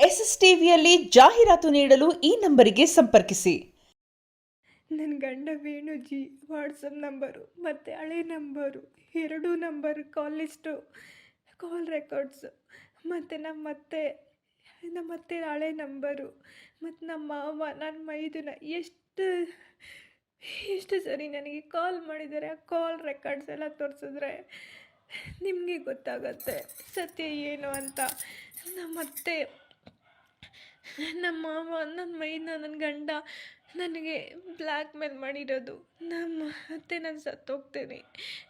S S ಟಿವಿಯಲ್ಲಿ ಜಾಹೀರಾತು ನೀಡಲು ಈ ನಂಬರಿಗೆ ಸಂಪರ್ಕಿಸಿ. ನನ್ನ ಗಂಡ ವೇಣುಜಿ ವಾಟ್ಸಪ್ ನಂಬರು ಮತ್ತು ಹಳೆ ನಂಬರು ಎರಡೂ ನಂಬರ್ ಕಾಲ್ ಲಿಸ್ಟು ಕಾಲ್ ರೆಕಾರ್ಡ್ಸು ಮತ್ತು ನಮ್ಮತ್ತೆ ಹಳೆ ನಂಬರು ಮತ್ತು ನಮ್ಮ ಮಾವ ನನ್ನ ಮೈದುನ ಎಷ್ಟು ಸರಿ ನನಗೆ ಕಾಲ್ ಮಾಡಿದ್ದಾರೆ. ಆ ಕಾಲ್ ರೆಕಾರ್ಡ್ಸ್ ಎಲ್ಲ ತೋರಿಸಿದ್ರೆ ನಿಮಗೆ ಗೊತ್ತಾಗತ್ತೆ ಸತ್ಯ ಏನು ಅಂತ. ನಮ್ಮತ್ತೆ ನಮ್ಮ ಮಾವ ನನ್ನ ಮೈದುನ ನನ್ನ ಗಂಡ ನನಗೆ ಬ್ಲ್ಯಾಕ್ ಮೇಲ್ ಮಾಡಿರೋದು. ನಮ್ಮ ಅತ್ತೆ ನಾನು ಸತ್ತೋಗ್ತೇನೆ,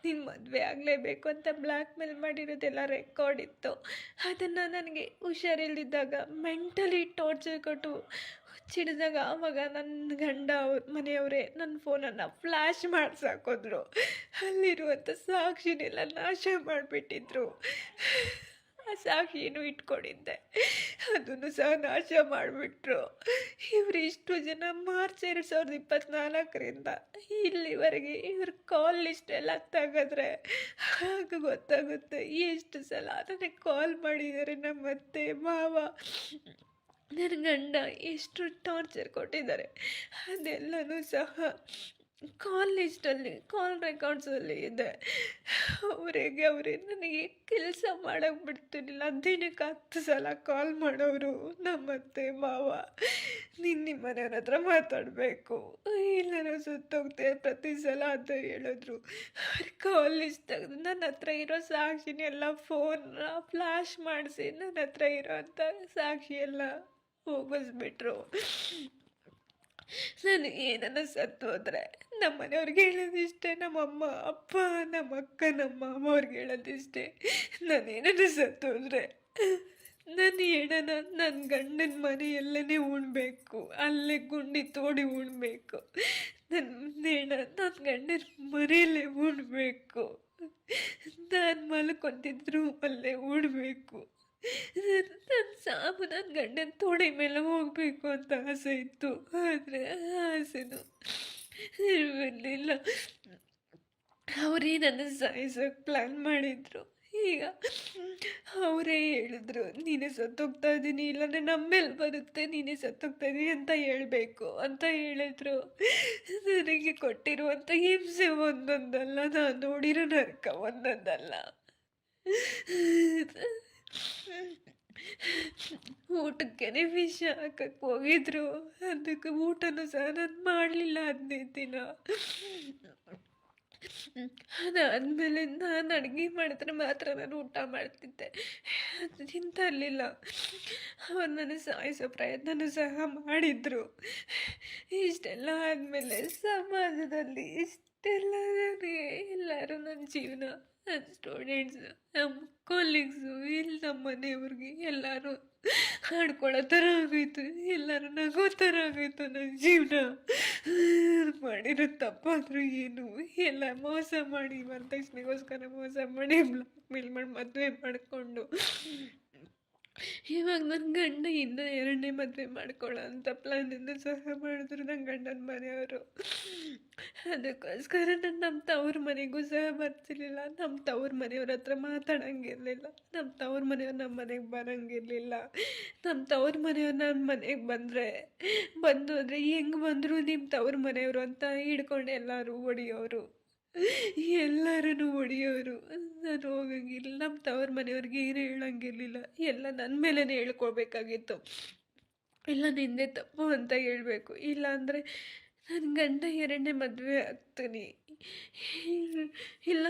ನೀನು ಮದುವೆ ಆಗಲೇಬೇಕು ಅಂತ ಬ್ಲ್ಯಾಕ್ ಮೇಲ್ ಮಾಡಿರೋದೆಲ್ಲ ರೆಕಾರ್ಡ್ ಇತ್ತು. ಅದನ್ನು ನನಗೆ ಹುಷಾರಿಲ್ದಿದ್ದಾಗ ಮೆಂಟಲಿ ಟಾರ್ಚರ್ ಕೊಟ್ಟು ಚಿಡಿದಾಗ ಆವಾಗ ನನ್ನ ಗಂಡ ಮನೆಯವರೇ ನನ್ನ ಫೋನನ್ನು ಫ್ಲ್ಯಾಶ್ ಮಾಡಿಸಾಕೋದ್ರು. ಅಲ್ಲಿರುವಂಥ ಸಾಕ್ಷಿನೆಲ್ಲ ನಾಶ ಮಾಡಿಬಿಟ್ಟಿದ್ರು. ಆ ಸಾಕ್ಷಿನೂ ಇಟ್ಕೊಂಡಿದ್ದೆ, ಅದನ್ನು ಸಹ ನಾಶ ಮಾಡಿಬಿಟ್ರು. ಇವರು ಇಷ್ಟು ಜನ ಮಾರ್ಚ್ 2024ರಿಂದ ಇಲ್ಲಿವರೆಗೆ ಇವ್ರ ಕಾಲ್ ಲಿಸ್ಟ್ ಎಲ್ಲ ತೆಗೆದ್ರೆ ಆಗ ಗೊತ್ತಾಗುತ್ತೆ ಎಷ್ಟು ಸಲ ನನಗೆ ಕಾಲ್ ಮಾಡಿದ್ದಾರೆ ನಮ್ಮತ್ತೆ ಮಾವ ನನ್ನ ಗಂಡ ಎಷ್ಟು ಟಾರ್ಚರ್ ಕೊಟ್ಟಿದ್ದಾರೆ. ಅದೆಲ್ಲನೂ ಸಹ ಕಾಲ್ ಲಿಸ್ಟಲ್ಲಿ ಕಾಲ್ ರೆಕಾರ್ಡ್ಸಲ್ಲಿ ಇದೆ. ಅವರೇ ನನಗೆ ಕೆಲಸ ಮಾಡೋಕ್ಕೆ ಬಿಡ್ತಿರ್ಲಿಲ್ಲ. ದಿನಕ್ಕೆ 10 ಸಲ ಕಾಲ್ ಮಾಡೋರು ನಮ್ಮತ್ತೆ ಮಾವ. ನಿಮ್ಮ ಮನೆಯವ್ರ ಹತ್ರ ಮಾತಾಡಬೇಕು, ಇಲ್ಲ ನಾವು ಸುತ್ತೋಗ್ತೇವೆ ಪ್ರತಿ ಸಲ ಅಂತ ಹೇಳಿದ್ರು. ಅವ್ರ ಕಾಲ್ ಲಿಸ್ಟ್ ತೆಗೆದು ನನ್ನ ಹತ್ರ ಇರೋ ಸಾಕ್ಷಿನೆಲ್ಲ ಫೋನ್ನ ಫ್ಲ್ಯಾಶ್ ಮಾಡಿಸಿ ನನ್ನ ಹತ್ರ ಇರೋಂಥ ಸಾಕ್ಷಿ ಎಲ್ಲ ಹೋಗಿಸ್ಬಿಟ್ರು. ನಾನು ಏನನ್ನ ಸತ್ತು ಹೋದರೆ ನಮ್ಮ ಮನೆಯವ್ರಿಗೆ ಹೇಳೋದಿಷ್ಟೇ, ನಮ್ಮಮ್ಮ ಅಪ್ಪ ನಮ್ಮ ಅಕ್ಕ ನಮ್ಮ ಮಾಮ ಅವ್ರಿಗೆ ಹೇಳೋದಿಷ್ಟೇ, ನಾನೇನನ್ನ ಸತ್ತು ಹೋದರೆ ನನ್ನ ಹೆಣನ ನನ್ನ ಗಂಡನ ಮನೆಯಲ್ಲೇ ಉಣ್ಬೇಕು, ಅಲ್ಲೇ ಗುಂಡಿ ತೋಡಿ ಉಣ್ಬೇಕು. ನನ್ನ ಹೆಣ ನನ್ನ ಗಂಡನ ಮನೆಯಲ್ಲೇ ಉಣ್ಬೇಕು, ನಾನು ಮಲ್ಕೊಂತಿದ್ದ ರೂಮಲ್ಲೇ ಉಣ್ಬೇಕು. ನನ್ನ ಸಾವು ನನ್ನ ಗಂಡನ ತೊಡೆ ಮೇಲೆ ಹೋಗಬೇಕು ಅಂತ ಆಸೆ ಇತ್ತು. ಆದರೆ ಆಸೆನೂ ಇರಲಿಲ್ಲ. ಅವರೇ ನನ್ನ ಸಾಯಿಸೋಕೆ ಪ್ಲ್ಯಾನ್ ಮಾಡಿದರು. ಈಗ ಅವರೇ ಹೇಳಿದ್ರು, ನೀನೇ ಸತ್ತೋಗ್ತಾ ಇದ್ದೀನಿ, ಇಲ್ಲಾಂದರೆ ನಮ್ಮ ಮೇಲೆ ಬರುತ್ತೆ, ನೀನೇ ಸತ್ತೋಗ್ತಾ ಇದ್ದೀನಿ ಅಂತ ಹೇಳಬೇಕು ಅಂತ ಹೇಳಿದ್ರು. ನನಗೆ ಕೊಟ್ಟಿರುವಂಥ ಹಿಂಸೆ ಒಂದೊಂದಲ್ಲ, ನಾನು ನೋಡಿರೋ ನರಕ ಒಂದೊಂದಲ್ಲ. ಊಟಕ್ಕೆ ವಿಷ ಹಾಕಕ್ಕೆ ಹೋಗಿದ್ರು, ಅದಕ್ಕೆ ಊಟನೂ ಸಹ ನಾನು ಮಾಡಲಿಲ್ಲ 15 ದಿನ. ಅದಾದಮೇಲೆ ನಾನು ಅಡುಗೆ ಮಾಡಿದ್ರೆ ಮಾತ್ರ ನಾನು ಊಟ ಮಾಡ್ತಿದ್ದೆ, ಅದು ತಿಂತಾ ಇರಲಿಲ್ಲ. ಅವ್ರು ನನ್ನ ಸಾಯಿಸೋ ಪ್ರಯತ್ನನೂ ಸಹ ಮಾಡಿದರು. ಇಷ್ಟೆಲ್ಲ ಆದಮೇಲೆ ಸಮಾಜದಲ್ಲಿ ಇಷ್ಟೆಲ್ಲ ನನಗೆ ಎಲ್ಲರೂ ನನ್ನ ಜೀವನ, ನನ್ನ ಸ್ಟೂಡೆಂಟ್ಸು, ನಮ್ಮ ಕೊಲೀಗ್ಸು, ಇಲ್ಲಿ ನಮ್ಮ ಮನೆಯವ್ರಿಗೆ ಎಲ್ಲರೂ ಆಡ್ಕೊಳ್ಳೋ ಥರ ಆಗೋಯ್ತು, ಎಲ್ಲರೂ ನಗೋ ಥರ ಆಗೋಯ್ತು ನನ್ನ ಜೀವನ. ಮಾಡಿರೋ ತಪ್ಪಾದರೂ ಏನು, ಎಲ್ಲ ಮೋಸ ಮಾಡಿ ವರದಕ್ಷಿಣೆಗೋಸ್ಕರ ಮೋಸ ಮಾಡಿ ಬ್ಲಾಕ್ ಮೇಲ್ ಮಾಡಿ ಮದುವೆ ಮಾಡಿಕೊಂಡು ಇವಾಗ ನನ್ನ ಗಂಡ ಇನ್ನೂ 2ನೇ ಮದುವೆ ಮಾಡ್ಕೊಳ್ಳೋ ಅಂಥ ಪ್ಲ್ಯಾನನ್ನು ಸಹ ಮಾಡಿದ್ರು ನನ್ನ ಗಂಡನ ಮನೆಯವರು. ಅದಕ್ಕೋಸ್ಕರ ನಾನು ನಮ್ಮ ತವ್ರ ಮನೆಗೂ ಸಹ ಬರ್ತಿರ್ಲಿಲ್ಲ, ನಮ್ಮ ತವ್ರ ಮನೆಯವ್ರ ಹತ್ರ ಮಾತಾಡೋಂಗಿರಲಿಲ್ಲ, ನಮ್ಮ ತವ್ರ ಮನೆಯವ್ರು ನಮ್ಮ ಮನೆಗೆ ಬರೋಂಗಿರಲಿಲ್ಲ. ನಮ್ಮ ತವ್ರ ಮನೆಯವ್ರು ನನ್ನ ಮನೆಗೆ ಬಂದು ಅಂದರೆ ಹೆಂಗೆ ಬಂದರು ನಿಮ್ಮ ತವ್ರ ಮನೆಯವರು ಅಂತ ಹಿಡ್ಕೊಂಡು ಎಲ್ಲರೂ ಹೊಡಿಯೋರು, ಎಲ್ಲರೂ ಹೊಡಿಯೋರು. ನಾನು ಹೋಗಂಗಿಲ್ಲ, ನಮ್ಮ ತವ್ರ ಮನೆಯವ್ರಿಗೆ ಏನು ಹೇಳೋಂಗಿರಲಿಲ್ಲ, ಎಲ್ಲ ನನ್ನ ಮೇಲೇ ಹೇಳ್ಕೊಳ್ಬೇಕಾಗಿತ್ತು. ಇಲ್ಲ ನಿಂದೇ ತಪ್ಪು ಅಂತ ಹೇಳಬೇಕು, ಇಲ್ಲಾಂದರೆ ನನ್ನ ಗಂಡ 2ನೇ ಮದುವೆ ಆಗ್ತೀನಿ, ಇಲ್ಲ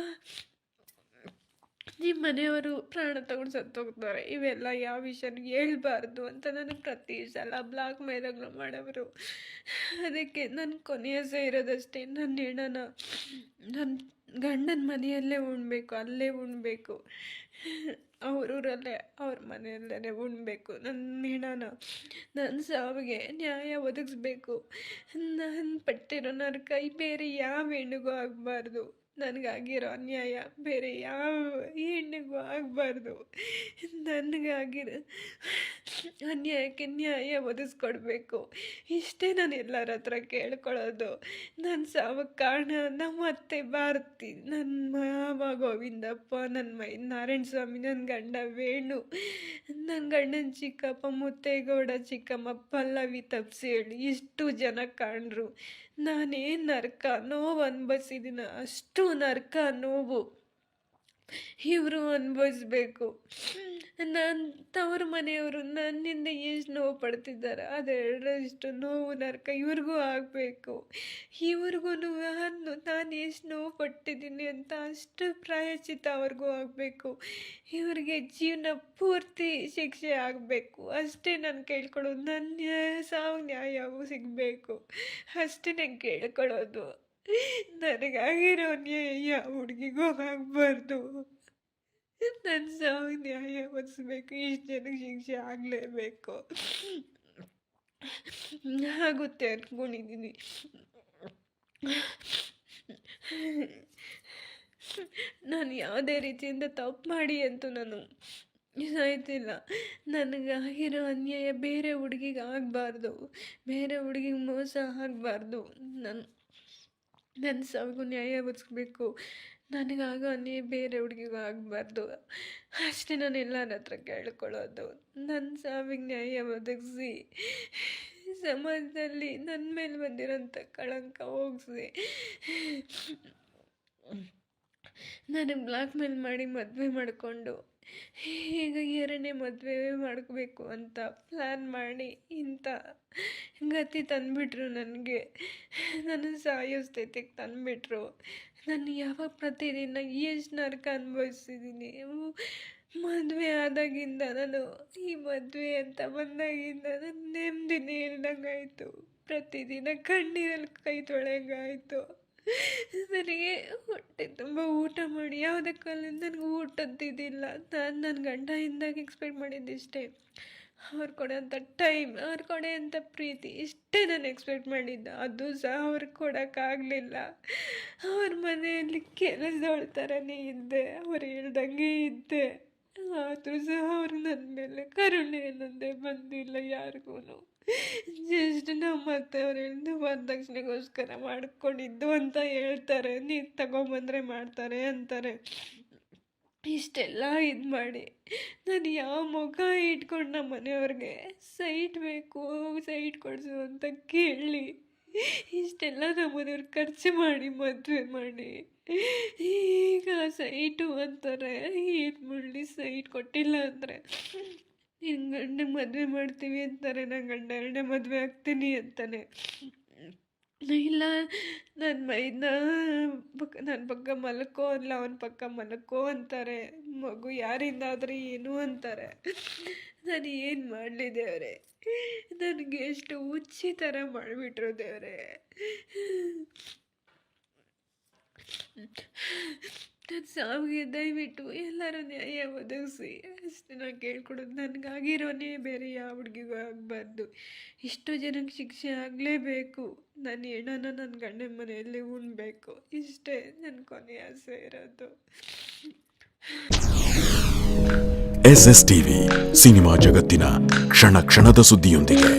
ನಿಮ್ಮ ಮನೆಯವರು ಪ್ರಾಣ ತಗೊಂಡು ಸತ್ತೋಗ್ತಾರೆ, ಇವೆಲ್ಲ ಯಾವ ವಿಷಯನೂ ಹೇಳ್ಬಾರ್ದು ಅಂತ ನನಗೆ ಪ್ರತಿ ಸಲ ಬ್ಲಾಕ್ ಮೇಲ್ಗಳು ಮಾಡೋರು. ಅದಕ್ಕೆ ನನ್ನ ಕೊನೆಯ ಇರೋದಷ್ಟೇ, ನನ್ನ ಹೆಣನ ನನ್ನ ಗಂಡನ ಮನೆಯಲ್ಲೇ ಉಣ್ಬೇಕು, ಅಲ್ಲೇ ಉಣ್ಬೇಕು, ಅವರೂರಲ್ಲೇ ಅವ್ರ ಮನೆಯಲ್ಲೇ ಉಣ್ಬೇಕು. ನನ್ನ ಹೆಣನ ನನ್ನ ಸಾವಿಗೆ ನ್ಯಾಯ ಒದಗಿಸ್ಬೇಕು. ನಾನು ಪಟ್ಟಿರೋ ನರಕ ಬೇರೆ ಯಾವ ಹೆಣ್ಣಿಗೂ ಆಗಬಾರ್ದು. ನನಗಾಗಿರೋ ಅನ್ಯಾಯ ಬೇರೆ ಯಾವ ಹೆಣ್ಣಿಗೂ ಆಗಬಾರ್ದು. ನನಗಾಗಿರೋ ಅನ್ಯಾಯಕ್ಕೆ ನ್ಯಾಯ ಒದಗಿಸ್ಕೊಡ್ಬೇಕು. ಇಷ್ಟೇ ನಾನು ಎಲ್ಲರ ಹತ್ರ ಕೇಳ್ಕೊಳ್ಳೋದು. ನನ್ನ ಸಾವಕ್ಕೆ ಕಾರಣ ನಮ್ಮ ಅತ್ತೆ ಭಾರತಿ, ನನ್ನ ಮಾವ ಗೋವಿಂದಪ್ಪ, ನನ್ನ ನಾರಾಯಣ ಸ್ವಾಮಿ, ನನ್ನ ಗಂಡ ವೇಣು, ನನ್ನ ಗಂಡನ ಚಿಕ್ಕಪ್ಪ ಮುತ್ತೇಗೌಡ, ಚಿಕ್ಕಮ್ಮ ಪಲ್ಲವಿ ತಪ್ಸೇಳಿ, ಇಷ್ಟು ಜನ ಕಾಣ್ರು. ನಾನೇನು ನರಕ ನೋವು ಅನುಭವಿಸಿದ್ದೀನ ಅಷ್ಟು ನರಕ ನೋವು ಇವರು ಅನುಭವಿಸ್ಬೇಕು. ನನ್ನ ತವ್ರ ಮನೆಯವರು ನನ್ನಿಂದ ಎಷ್ಟು ನೋವು ಪಡ್ತಿದ್ದಾರೆ ಅದೆರಡರಷ್ಟು ನೋವು ನರಕ ಇವ್ರಿಗೂ ಆಗಬೇಕು. ಇವ್ರಿಗೂ ನಾನು ಎಷ್ಟು ನೋವು ಪಟ್ಟಿದ್ದೀನಿ ಅಂತ ಅಷ್ಟು ಪ್ರಾಯಶ್ಚಿತ್ತ ಅವ್ರಿಗೂ ಆಗಬೇಕು. ಇವ್ರಿಗೆ ಜೀವನ ಪೂರ್ತಿ ಶಿಕ್ಷೆ ಆಗಬೇಕು ಅಷ್ಟೇ ನಾನು ಕೇಳ್ಕೊಳ್ಳೋದು. ನನ್ನ ಸಾವು ನ್ಯಾಯವೂ ಸಿಗಬೇಕು ಅಷ್ಟೇ ನಾನು ಕೇಳ್ಕೊಳ್ಳೋದು. ನನಗಾಗಿರೋ ನ್ಯಾಯ ಯಾವ ಹುಡುಗಿಗೂ ಆಗಬಾರ್ದು. ನನ್ನ ಸಾವು ನ್ಯಾಯ ಒದಿಸ್ಬೇಕು. ಇಷ್ಟು ಜನಕ್ಕೆ ಶಿಕ್ಷೆ ಆಗಲೇಬೇಕು. ಆಗುತ್ತೆ ಅಂದ್ಕೊಂಡಿದ್ದೀನಿ. ನಾನು ಯಾವುದೇ ರೀತಿಯಿಂದ ತಪ್ಪು ಮಾಡಿ ಅಂತೂ ನಾನು ಸಾಯ್ತಿಲ್ಲ. ನನಗಾಗಿರೋ ಅನ್ಯಾಯ ಬೇರೆ ಹುಡುಗಿಗೆ ಆಗಬಾರ್ದು, ಬೇರೆ ಹುಡುಗಿಗೆ ಮೋಸ ಆಗಬಾರ್ದು. ನನ್ನ ಸಾವಿಗೂ ನ್ಯಾಯ ಒದಗಿಸ್ಬೇಕು. ನನಗಾಗೋ ಅನ್ಯಾಯ ಬೇರೆ ಹುಡುಗಿಗೂ ಆಗಬಾರ್ದು ಅಷ್ಟೇ ನಾನು ಎಲ್ಲರ ಹತ್ರ ಕೇಳ್ಕೊಳ್ಳೋದು. ನನ್ನ ಸಾವಿಗೆ ನ್ಯಾಯ ಒದಗಿಸಿ ಸಮಾಜದಲ್ಲಿ ನನ್ನ ಮೇಲೆ ಬಂದಿರೋಂಥ ಕಳಂಕ ಹೋಗಿಸಿ ನನಗೆ ಬ್ಲಾಕ್ ಮೇಲ್ ಮಾಡಿ ಮದುವೆ ಮಾಡಿಕೊಂಡು ಈಗ ಎರಡನೇ ಮದುವೆ ಮಾಡಬೇಕು ಅಂತ ಪ್ಲ್ಯಾನ್ ಮಾಡಿ ಇಂಥ ಗತಿ ತಂದುಬಿಟ್ರು. ನನಗೆ ನನ್ನ ಸಾಯೋ ಸ್ಥಿತಿಗೆ ತಂದುಬಿಟ್ರು. ನಾನು ಯಾವಾಗ ಪ್ರತಿದಿನ ಎಷ್ಟು ನರಕ ಅನುಭವಿಸಿದ್ದೀನಿ. ಮದುವೆ ಆದಾಗಿಂದ ನಾನು ಈ ಮದುವೆ ಅಂತ ಬಂದಾಗಿಂದ ನನ್ನ ನೆಮ್ಮದಿನೇ ಇಲ್ದಂಗಾಯಿತು. ಪ್ರತಿದಿನ ಕಣ್ಣೀರಲ್ಲಿ ಕೈ ತೊಳೆಯಂಗಾಯಿತು. ನನಗೆ ಹೊಟ್ಟೆ ತುಂಬ ಊಟ ಮಾಡಿ ಯಾವುದೇ ಕಾಲದಿಂದ ನನಗೆ ಊಟದ್ದಿದ್ದಿಲ್ಲ. ನಾನು ನನ್ನ ಗಂಡ ಇಂದಾಗ ಎಕ್ಸ್ಪೆಕ್ಟ್ ಮಾಡಿದ್ದಿಷ್ಟೇ, ಅವ್ರು ಕೊಡೋಂಥ ಟೈಮ್, ಅವ್ರು ಕೊಡೋಂಥ ಪ್ರೀತಿ ಇಷ್ಟೇ ನಾನು ಎಕ್ಸ್ಪೆಕ್ಟ್ ಮಾಡಿದ್ದೆ. ಅದು ಸಹ ಅವ್ರಿಗೆ ಕೊಡೋಕ್ಕಾಗಲಿಲ್ಲ. ಅವ್ರ ಮನೆಯಲ್ಲಿ ಕೆಲಸದವಳ ಥರನೇ ಇದ್ದೆ, ಅವ್ರು ಹೇಳ್ದಂಗೆ ಇದ್ದೆ. ಆದರೂ ಸಹ ಅವ್ರು ನನ್ನ ಮೇಲೆ ಕರುಣೆ ಅನ್ನೋದೇ ಬಂದಿಲ್ಲ ಯಾರಿಗೂ. ಜಸ್ಟ್ ನಮ್ಮ ಅತ್ತೆಯವ್ರು ಹೇಳಿದ್ದು ವರದಕ್ಷಿಣೆಗೋಸ್ಕರ ಮಾಡ್ಕೊಂಡಿದ್ದು ಅಂತ ಹೇಳ್ತಾರೆ. ನೀರು ತಗೊಂಬಂದರೆ ಮಾಡ್ತಾರೆ ಅಂತಾರೆ. ಇಷ್ಟೆಲ್ಲ ಇದು ಮಾಡಿ ನಾನು ಯಾವ ಮುಖ ಇಟ್ಕೊಂಡು ನಮ್ಮ ಮನೆಯವ್ರಿಗೆ ಸೈಟ್ ಬೇಕು, ಸೈಟ್ ಕೊಡಿಸು ಅಂತ ಕೇಳಿ ಇಷ್ಟೆಲ್ಲ ನಮ್ಮ ಮನೆಯವ್ರು ಖರ್ಚು ಮಾಡಿ ಮದುವೆ ಮಾಡಿ ಈಗ ಸೈಟು ಅಂತಾರೆ. ಏನು ಮಾಡಲಿ, ಸೈಟ್ ಕೊಟ್ಟಿಲ್ಲ ಅಂದರೆ ನಿನ್ನ ಗಂಡಗೆ ಮದುವೆ ಮಾಡ್ತೀವಿ ಅಂತಾರೆ. ನನ್ನ ಗಂಡ ಎರಡನೇ ಮದುವೆ ಆಗ್ತೀನಿ ಅಂತಾನೆ. ಇಲ್ಲ ನನ್ನ ಪಕ್ಕ ಮಲ್ಕೋ ಅಲ್ಲ ಅವನ ಪಕ್ಕ ಮಲ್ಕೋ ಅಂತಾರೆ. ಮಗು ಯಾರಿಂದಾದರೆ ಏನು ಅಂತಾರೆ. ನಾನು ಏನು ಮಾಡಲಿ ದೇವರೇ, ನನಗೆ ಎಷ್ಟು ಹುಚ್ಚಿ ಥರ ಮಾಡಿಬಿಟ್ರು ದೇವರೇ. ನನ್ನ ಸಾವಿಗೆ ದಯವಿಟ್ಟು ಎಲ್ಲರೂ ನ್ಯಾಯ ಒದಗಿಸಿ ಅಷ್ಟೇ ನಾನು ಕೇಳ್ಕೊಡೋದು. ನನಗಾಗಿರೋನೇ ಬೇರೆ ಯಾವ ಹುಡುಗಿಗೂ ಆಗಬಾರ್ದು. ಇಷ್ಟು ಜನಕ್ಕೆ ಶಿಕ್ಷೆ ಆಗಲೇಬೇಕು. ನನ್ನ ಹೆಣನ ನನ್ನ ಗಂಡನ ಮನೆಯಲ್ಲಿ ಉಣ್ಬೇಕು. ಇಷ್ಟೇ ನನ್ನ ಕೊನೆ ಆಸೆ ಇರೋದು. SS ಟಿವಿ ಸಿನಿಮಾ ಜಗತ್ತಿನ ಕ್ಷಣ ಕ್ಷಣದ ಸುದ್ದಿಯೊಂದಿಗೆ.